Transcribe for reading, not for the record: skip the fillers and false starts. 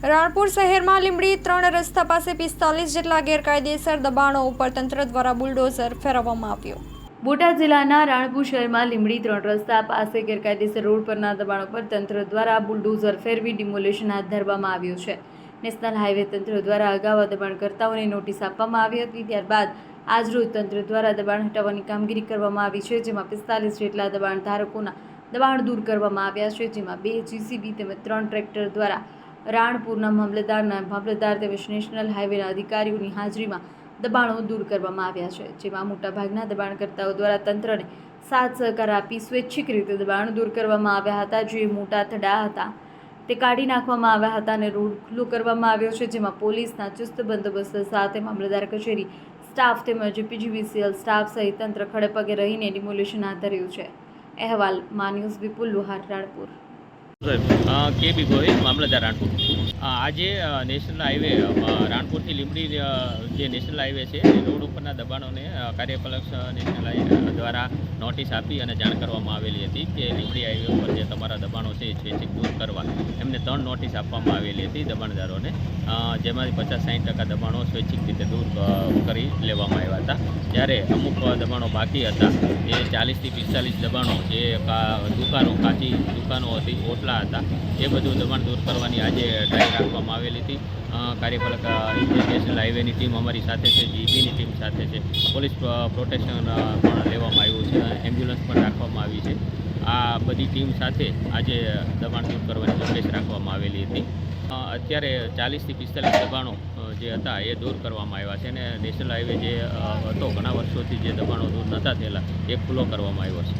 રાણપુર શહેરમાં લીંબડી 3 રસ્તા પાસે 45 જેટલા ગેરકાયદેસર દબાણો ઉપર તંત્ર દ્વારા બુલડોઝર ફેરવવામાં આવ્યું। બોટાદ જિલ્લાના રાણપુર શહેરમાં લીંબડી 3 રસ્તા પાસે ગેરકાયદેસર રોડ પરના દબાણો પર તંત્ર દ્વારા બુલડોઝર ફેરવી ડિમોલેશન હાથ ધરવામાં આવ્યું છે। નેશનલ હાઈવે તંત્ર દ્વારા અગાઉ દબાણકર્તાઓને નોટિસ આપવામાં આવી હતી, ત્યારબાદ આજરોજ તંત્ર દ્વારા દબાણ હટાવવાની કામગીરી કરવામાં આવી છે, જેમાં 45 જેટલા દબાણ ધારકોના દબાણ દૂર કરવામાં આવ્યા છે, જેમાં 2 જીસીબી તેમજ 3 ટ્રેક્ટર દ્વારા રાણપુરના મામલતદાર તેમજ નેશનલ હાઈવેના અધિકારીઓની હાજરીમાં દબાણો દૂર કરવામાં આવ્યા છે, જેમાં મોટાભાગના દબાણકર્તાઓ દ્વારા તંત્રને સાથ સહકાર આપી સ્વૈચ્છિક રીતે દબાણ દૂર કરવામાં આવ્યા હતા। જે મોટા થડા હતા તે કાઢી નાખવામાં આવ્યા હતા અને રોડ ખુલ્લો કરવામાં આવ્યો છે, જેમાં પોલીસના ચુસ્ત બંદોબસ્ત સાથે મામલતદાર કચેરી સ્ટાફ તેમજ પીજીવીસીએલ સ્ટાફ સહિત તંત્ર ખડેપગે રહીને ડિમોલેશન હાથ ધર્યું છે। અહેવાલ માન્યુઝ વિપુલ લુહાર, રાણપુર। કેબી ગોહિલ, મામલતદાર રાણપુર। આજે નેશનલ હાઈવે રાણપુરથી લીંબડી જે નેશનલ હાઈવે છે એ રોડ ઉપરના દબાણોને કાર્યપાલક નેશનલ હાઈવે દ્વારા નોટિસ આપી અને જાણ કરવામાં આવેલી હતી કે લીંબડી હાઈવે ઉપર જે તમારા દબાણો છે એ સ્વૈચ્છિક દૂર કરવા એમને 3 નોટિસ આપવામાં આવેલી હતી દબાણદારોને, જેમાંથી 50-60% દબાણો સ્વૈચ્છિક રીતે દૂર કરી લેવામાં આવ્યા હતા। જ્યારે અમુક દબાણો બાકી હતા એ 40થી 45 દબાણો જે દુકાનો કાચી દુકાનો હતી, ઓટલા હતા, એ બધું દબાણ દૂર કરવાની આજે ટ્રાય રાખવામાં આવેલી હતી। કાર્યપાલક નેશનલ હાઈવેની ટીમ અમારી સાથે છે, જીબીની ટીમ સાથે છે, પોલીસ પ્રોટેક્શન પણ લેવામાં આવ્યું છે, એમ્બ્યુલન્સ પણ રાખવામાં આવી છે। આ બધી ટીમ સાથે આજે દબાણ દૂર કરવાની ઝુંબેશ રાખવામાં આવેલી હતી। અત્યારે 40થી 45 દબાણો જે હતા એ દૂર કરવામાં આવ્યા છે અને નેશનલ હાઈવે જે હતો ઘણા વર્ષોથી જે દબાણો દૂર નહોતા થયેલા એ ખુલ્લો કરવામાં આવ્યો છે।